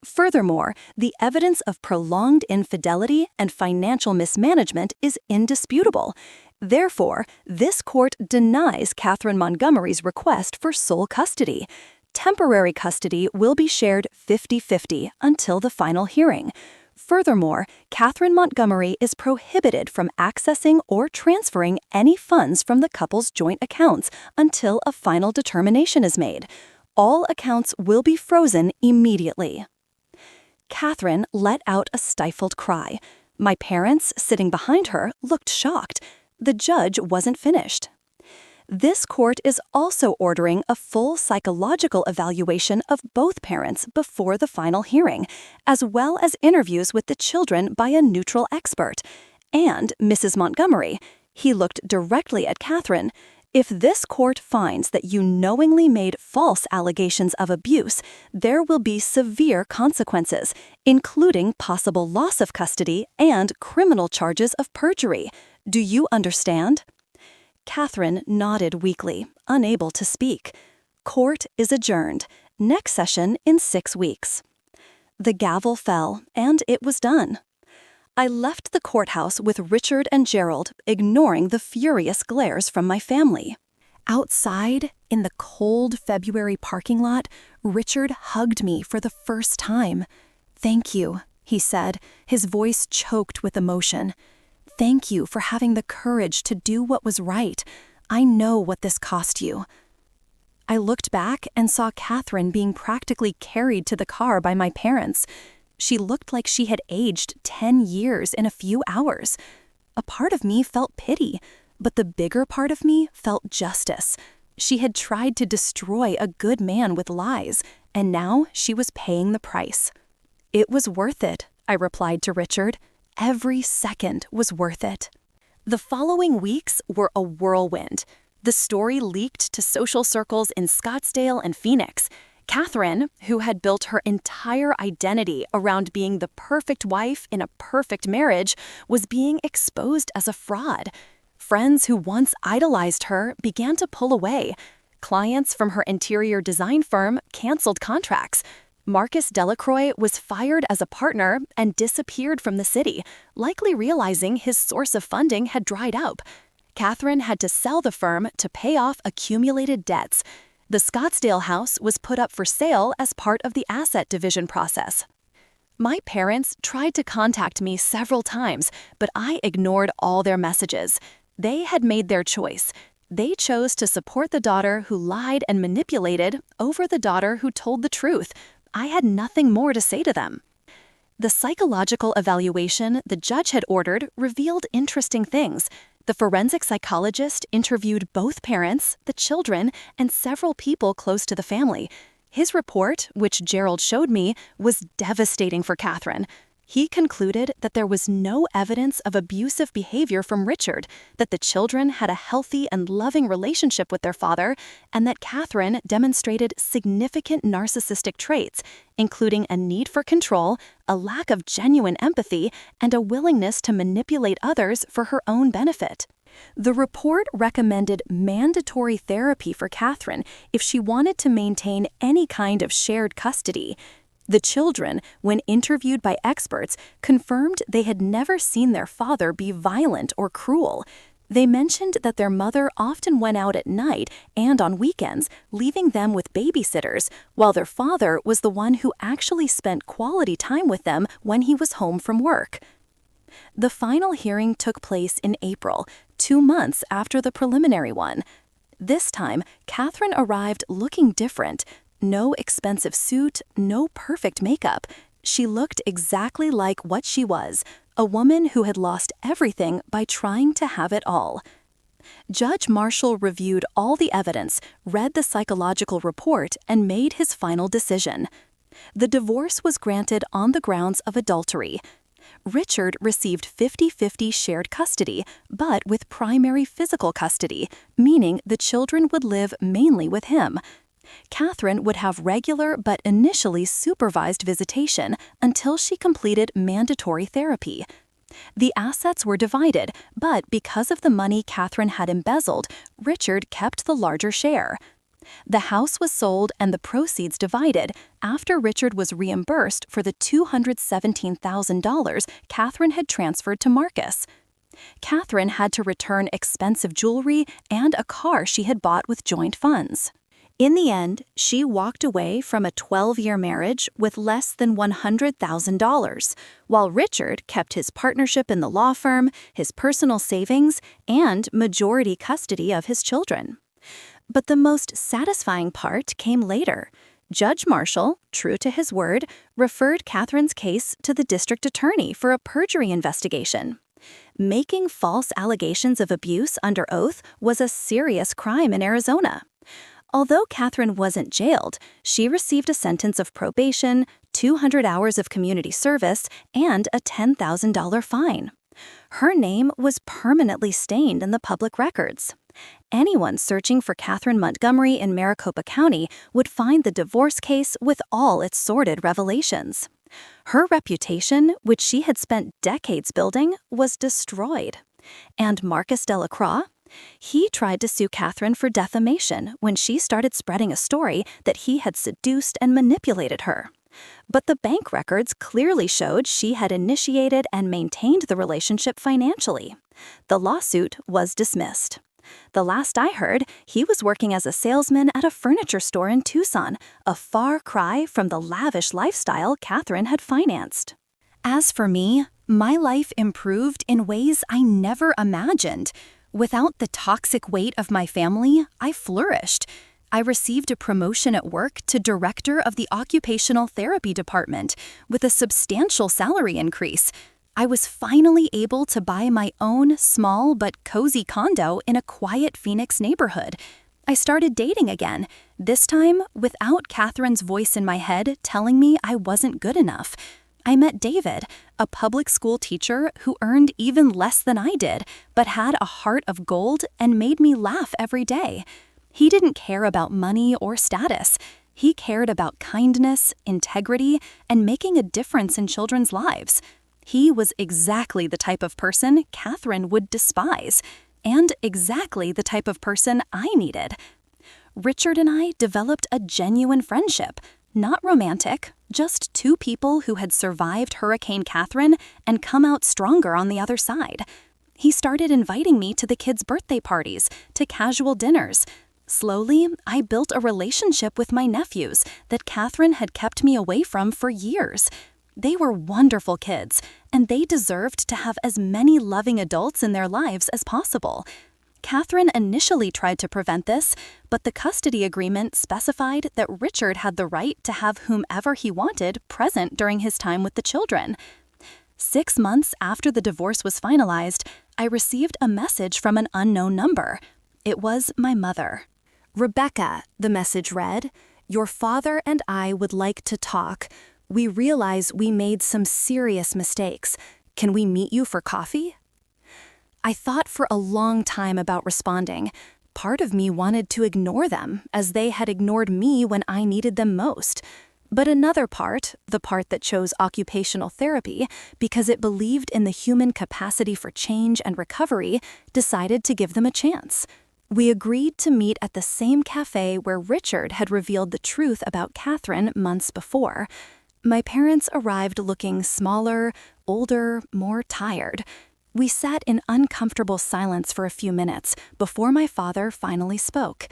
[SPEAKER 1] Furthermore, the evidence of prolonged infidelity and financial mismanagement is indisputable. Therefore, this court denies Catherine Montgomery's request for sole custody. Temporary custody will be shared 50-50 until the final hearing. Furthermore, Catherine Montgomery is prohibited from accessing or transferring any funds from the couple's joint accounts until a final determination is made. All accounts will be frozen immediately." Catherine let out a stifled cry. My parents, sitting behind her, looked shocked. The judge wasn't finished. "This court is also ordering a full psychological evaluation of both parents before the final hearing, as well as interviews with the children by a neutral expert. And, Mrs. Montgomery," he looked directly at Catherine, "if this court finds that you knowingly made false allegations of abuse, there will be severe consequences, including possible loss of custody and criminal charges of perjury. Do you understand?" Catherine nodded weakly, unable to speak. Court is adjourned. Next session in 6 weeks. The gavel fell, and it was done. I left the courthouse with Richard and Gerald, ignoring the furious glares from my family. Outside, in the cold February parking lot, Richard hugged me for the first time. "Thank you," he said, his voice choked with emotion. "Thank you for having the courage to do what was right. I know what this cost you." I looked back and saw Catherine being practically carried to the car by my parents. She looked like she had aged 10 years in a few hours. A part of me felt pity, but the bigger part of me felt justice. She had tried to destroy a good man with lies, and now she was paying the price. "It was worth it," I replied to Richard. Every second was worth it. The following weeks were a whirlwind. The story leaked to social circles in Scottsdale and Phoenix. Catherine, who had built her entire identity around being the perfect wife in a perfect marriage, was being exposed as a fraud. Friends who once idolized her began to pull away. Clients from her interior design firm canceled contracts. Marcus Delacroix was fired as a partner and disappeared from the city, likely realizing his source of funding had dried up. Catherine had to sell the firm to pay off accumulated debts. The Scottsdale house was put up for sale as part of the asset division process. My parents tried to contact me several times, but I ignored all their messages. They had made their choice. They chose to support the daughter who lied and manipulated over the daughter who told the truth. I had nothing more to say to them. The psychological evaluation the judge had ordered revealed interesting things. The forensic psychologist interviewed both parents, the children, and several people close to the family. His report, which Gerald showed me, was devastating for Catherine. He concluded that there was no evidence of abusive behavior from Richard, that the children had a healthy and loving relationship with their father, and that Catherine demonstrated significant narcissistic traits, including a need for control, a lack of genuine empathy, and a willingness to manipulate others for her own benefit. The report recommended mandatory therapy for Catherine if she wanted to maintain any kind of shared custody. The children, when interviewed by experts, confirmed they had never seen their father be violent or cruel. They mentioned that their mother often went out at night and on weekends, leaving them with babysitters, while their father was the one who actually spent quality time with them when he was home from work. The final hearing took place in April, 2 months after the preliminary one. This time, Catherine arrived looking different. No expensive suit, no perfect makeup. She looked exactly like what she was, a woman who had lost everything by trying to have it all. Judge Marshall reviewed all the evidence, read the psychological report, and made his final decision. The divorce was granted on the grounds of adultery. Richard received 50-50 shared custody, but with primary physical custody, meaning the children would live mainly with him. Catherine would have regular but initially supervised visitation until she completed mandatory therapy. The assets were divided, but because of the money Catherine had embezzled, Richard kept the larger share. The house was sold and the proceeds divided after Richard was reimbursed for the $217,000 Catherine had transferred to Marcus. Catherine had to return expensive jewelry and a car she had bought with joint funds. In the end, she walked away from a 12-year marriage with less than $100,000, while Richard kept his partnership in the law firm, his personal savings, and majority custody of his children. But the most satisfying part came later. Judge Marshall, true to his word, referred Catherine's case to the district attorney for a perjury investigation. Making false allegations of abuse under oath was a serious crime in Arizona. Although Catherine wasn't jailed, she received a sentence of probation, 200 hours of community service, and a $10,000 fine. Her name was permanently stained in the public records. Anyone searching for Catherine Montgomery in Maricopa County would find the divorce case with all its sordid revelations. Her reputation, which she had spent decades building, was destroyed. And Marcus Delacroix? He tried to sue Catherine for defamation when she started spreading a story that he had seduced and manipulated her. But the bank records clearly showed she had initiated and maintained the relationship financially. The lawsuit was dismissed. The last I heard, he was working as a salesman at a furniture store in Tucson, a far cry from the lavish lifestyle Catherine had financed. As for me, my life improved in ways I never imagined. Without the toxic weight of my family, I flourished. I received a promotion at work to director of the occupational therapy department with a substantial salary increase. I was finally able to buy my own small but cozy condo in a quiet Phoenix neighborhood. I started dating again, this time without Catherine's voice in my head telling me I wasn't good enough. I met David, a public school teacher who earned even less than I did, but had a heart of gold and made me laugh every day. He didn't care about money or status. He cared about kindness, integrity, and making a difference in children's lives. He was exactly the type of person Catherine would despise, and exactly the type of person I needed. Richard and I developed a genuine friendship, not romantic, just two people who had survived Hurricane Catherine and come out stronger on the other side. He started inviting me to the kids' birthday parties, to casual dinners. Slowly, I built a relationship with my nephews that Catherine had kept me away from for years. They were wonderful kids, and they deserved to have as many loving adults in their lives as possible. Catherine initially tried to prevent this, but the custody agreement specified that Richard had the right to have whomever he wanted present during his time with the children. 6 months after the divorce was finalized, I received a message from an unknown number. It was my mother. "Rebecca," the message read, "your father and I would like to talk. We realize we made some serious mistakes. Can we meet you for coffee?" I thought for a long time about responding. Part of me wanted to ignore them, as they had ignored me when I needed them most. But another part, the part that chose occupational therapy, because it believed in the human capacity for change and recovery, decided to give them a chance. We agreed to meet at the same cafe where Richard had revealed the truth about Catherine months before. My parents arrived looking smaller, older, more tired. We sat in uncomfortable silence for a few minutes before my father finally spoke.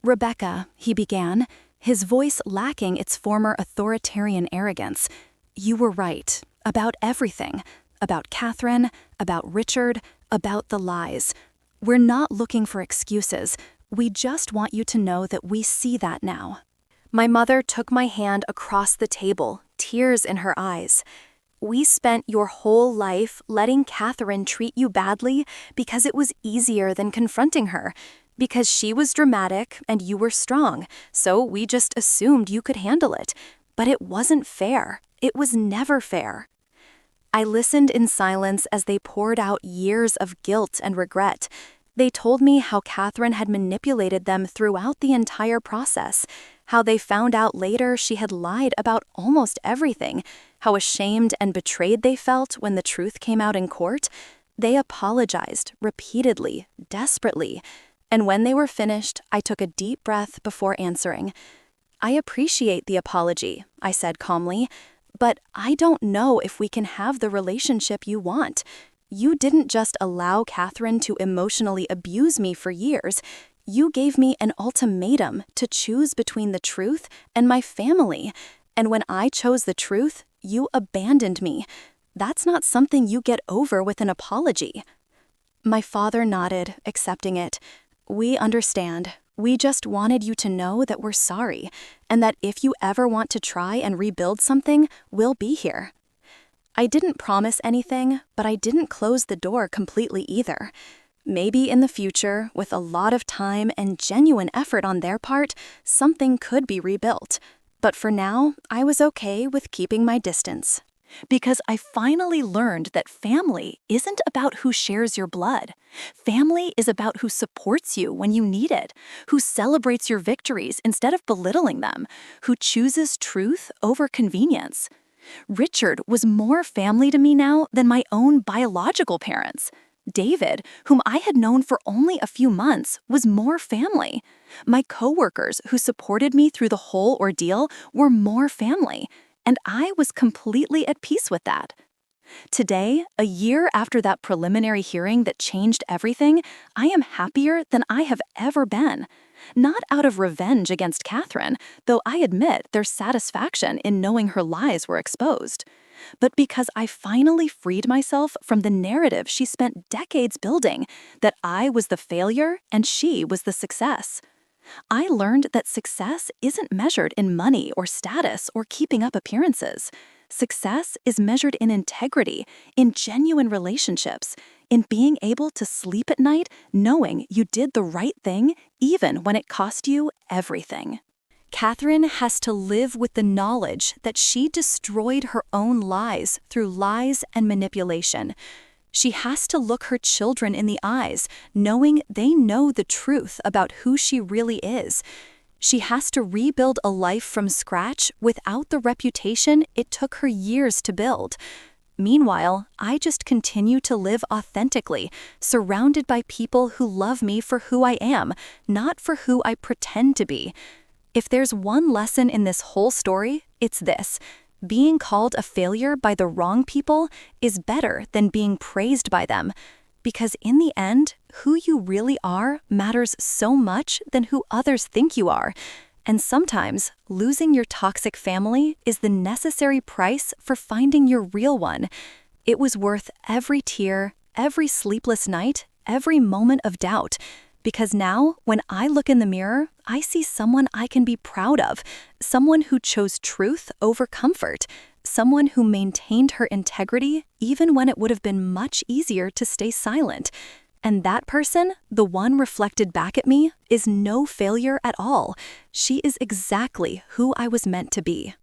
[SPEAKER 1] "Rebecca," he began, his voice lacking its former authoritarian arrogance, "you were right about everything. About Catherine, about Richard, about the lies. We're not looking for excuses. We just want you to know that we see that now." My mother took my hand across the table, tears in her eyes. "We spent your whole life letting Catherine treat you badly because it was easier than confronting her, because she was dramatic and you were strong, so we just assumed you could handle it. But it wasn't fair. It was never fair." I listened in silence as they poured out years of guilt and regret. They told me how Catherine had manipulated them throughout the entire process, how they found out later she had lied about almost everything, how ashamed and betrayed they felt when the truth came out in court. They apologized repeatedly, desperately, and when they were finished, I took a deep breath before answering. "I appreciate the apology," I said calmly, "but I don't know if we can have the relationship you want. You didn't just allow Catherine to emotionally abuse me for years. You gave me an ultimatum to choose between the truth and my family. And when I chose the truth, you abandoned me. That's not something you get over with an apology." My father nodded, accepting it. "We understand. We just wanted you to know that we're sorry, and that if you ever want to try and rebuild something, we'll be here." I didn't promise anything, but I didn't close the door completely either. Maybe in the future, with a lot of time and genuine effort on their part, something could be rebuilt. But for now, I was okay with keeping my distance. Because I finally learned that family isn't about who shares your blood. Family is about who supports you when you need it, who celebrates your victories instead of belittling them, who chooses truth over convenience. Richard was more family to me now than my own biological parents. David, whom I had known for only a few months, was more family. My coworkers who supported me through the whole ordeal were more family, and I was completely at peace with that. Today, a year after that preliminary hearing that changed everything, I am happier than I have ever been. Not out of revenge against Catherine, though I admit there's satisfaction in knowing her lies were exposed, but because I finally freed myself from the narrative she spent decades building, that I was the failure and she was the success. I learned that success isn't measured in money or status or keeping up appearances. Success is measured in integrity, in genuine relationships, in being able to sleep at night knowing you did the right thing even when it cost you everything. Catherine has to live with the knowledge that she destroyed her own lies through lies and manipulation. She has to look her children in the eyes, knowing they know the truth about who she really is. She has to rebuild a life from scratch without the reputation it took her years to build. Meanwhile, I just continue to live authentically, surrounded by people who love me for who I am, not for who I pretend to be. If there's one lesson in this whole story, it's this: being called a failure by the wrong people is better than being praised by them. Because in the end, who you really are matters so much than who others think you are. And sometimes, losing your toxic family is the necessary price for finding your real one. It was worth every tear, every sleepless night, every moment of doubt. Because now, when I look in the mirror, I see someone I can be proud of, someone who chose truth over comfort, someone who maintained her integrity even when it would have been much easier to stay silent. And that person, the one reflected back at me, is no failure at all. She is exactly who I was meant to be.